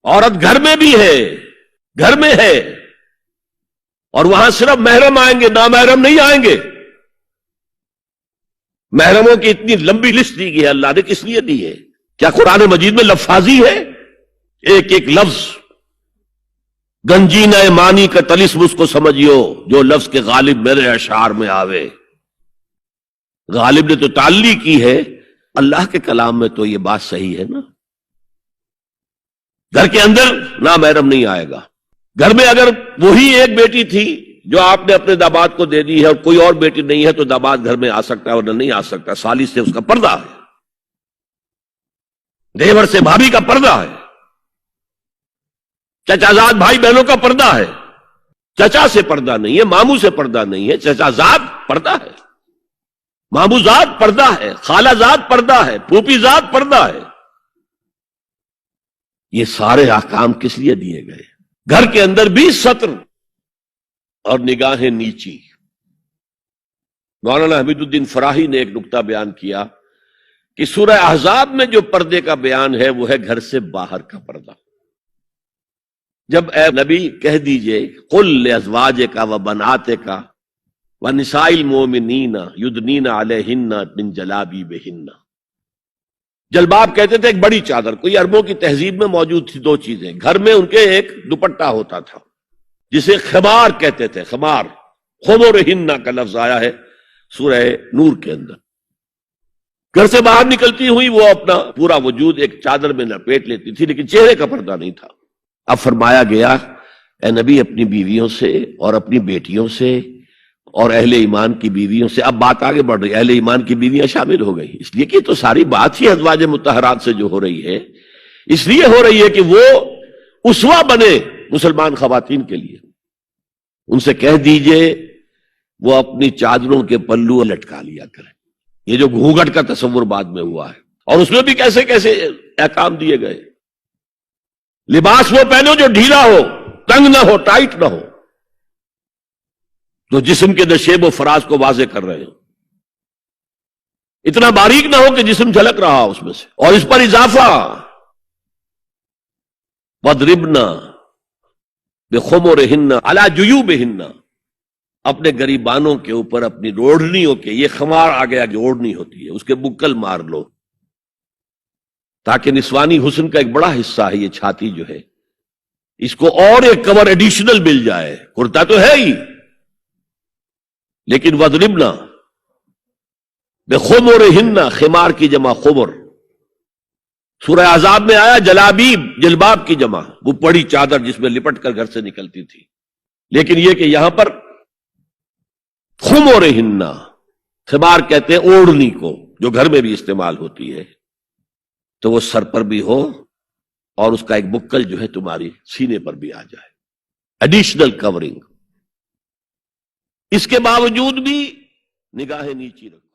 عورت گھر میں بھی ہے، گھر میں ہے، اور وہاں صرف محرم آئیں گے، نامحرم نہیں آئیں گے۔ محرموں کی اتنی لمبی لسٹ دی گئی ہے، اللہ نے کس لیے دی ہے؟ کیا قرآن مجید میں لفاظی ہے؟ ایک ایک لفظ گنجینہ معنی کا طلسم اس کو سمجھیو جو لفظ کے غالب میرے اشعار میں آوے۔ غالب نے تو تعلیق کی ہے، اللہ کے کلام میں تو یہ بات صحیح ہے نا۔ گھر کے اندر نامحرم نہیں آئے گا۔ گھر میں اگر وہی ایک بیٹی تھی جو آپ نے اپنے داماد کو دے دی ہے اور کوئی اور بیٹی نہیں ہے تو داماد گھر میں آ سکتا ہے اور نہیں آ سکتا، سالی سے اس کا پردہ ہے، دیور سے بھابھی کا پردہ ہے، چچا زاد بھائی بہنوں کا پردہ ہے۔ چچا سے پردہ نہیں ہے، ماموں سے پردہ نہیں ہے، چچا زاد پردہ ہے، ماموں زاد پردہ ہے، خالہ زاد پردہ ہے، پھوپھی زاد پردہ ہے۔ یہ سارے احکام کس لیے دیے گئے؟ گھر کے اندر بھی ستر اور نگاہیں نیچی۔ مولانا حمید الدین فراہی نے ایک نکتہ بیان کیا کہ سورہ احزاب میں جو پردے کا بیان ہے وہ ہے گھر سے باہر کا پردہ۔ جب اے نبی کہہ دیجئے قل لازواجک و بناتک و نساء المؤمنین یدنین علیہن من جلابیبہن۔ جلباب کہتے تھے ایک بڑی چادر، کوئی عربوں کی تہذیب میں موجود تھی دو چیزیں، گھر میں ان کے ایک دوپٹہ ہوتا تھا جسے خمار کہتے تھے، خمار، خمرہن کا لفظ آیا ہے سورہ نور کے اندر۔ گھر سے باہر نکلتی ہوئی وہ اپنا پورا وجود ایک چادر میں لپیٹ لیتی تھی، لیکن چہرے کا پردہ نہیں تھا۔ اب فرمایا گیا اے نبی اپنی بیویوں سے اور اپنی بیٹیوں سے اور اہل ایمان کی بیویوں سے، اب بات آگے بڑھ رہی ہے، اہل ایمان کی بیویاں شامل ہو گئی، اس لیے کہ تو ساری بات ہی ازواج مطہرات سے جو ہو رہی ہے، اس لیے ہو رہی ہے کہ وہ اسوہ بنے مسلمان خواتین کے لیے۔ ان سے کہہ دیجئے وہ اپنی چادروں کے پلو لٹکا لیا کریں۔ یہ جو گھونگھٹ کا تصور بعد میں ہوا ہے، اور اس میں بھی کیسے کیسے احکام دیے گئے۔ لباس وہ پہنو جو ڈھیلا ہو، تنگ نہ ہو، ٹائٹ نہ ہو، جو جسم کے نشیب و فراز کو واضح کر رہے ہو، اتنا باریک نہ ہو کہ جسم جھلک رہا ہو اس میں سے۔ اور اس پر اضافہ وَضْرِبْنَا بِخُمُرِهِنَّ عَلَى جُيُوبِهِنَّ، اپنے گریبانوں کے اوپر اپنی اوڑھنیوں کے، یہ خمار آ گیا جو اوڑھنی ہوتی ہے، اس کے بکل مار لو، تاکہ نسوانی حسن کا ایک بڑا حصہ ہے یہ چھاتی جو ہے، اس کو اور ایک کور ایڈیشنل مل جائے۔ کرتا تو ہے ہی، لیکن وَضْرِبْنَا بِخُمُرِهِنَّ، خمار کی جمع خمر۔ سورہ احزاب میں آیا جلابیب، جلباب کی جمع، وہ بڑی چادر جس میں لپٹ کر گھر سے نکلتی تھی، لیکن یہ کہ یہاں پر خمرہن، خمار کہتے ہیں اوڑھنی کو جو گھر میں بھی استعمال ہوتی ہے، تو وہ سر پر بھی ہو اور اس کا ایک بکل جو ہے تمہاری سینے پر بھی آ جائے، ایڈیشنل کورنگ۔ اس کے باوجود بھی نگاہیں نیچی رکھو۔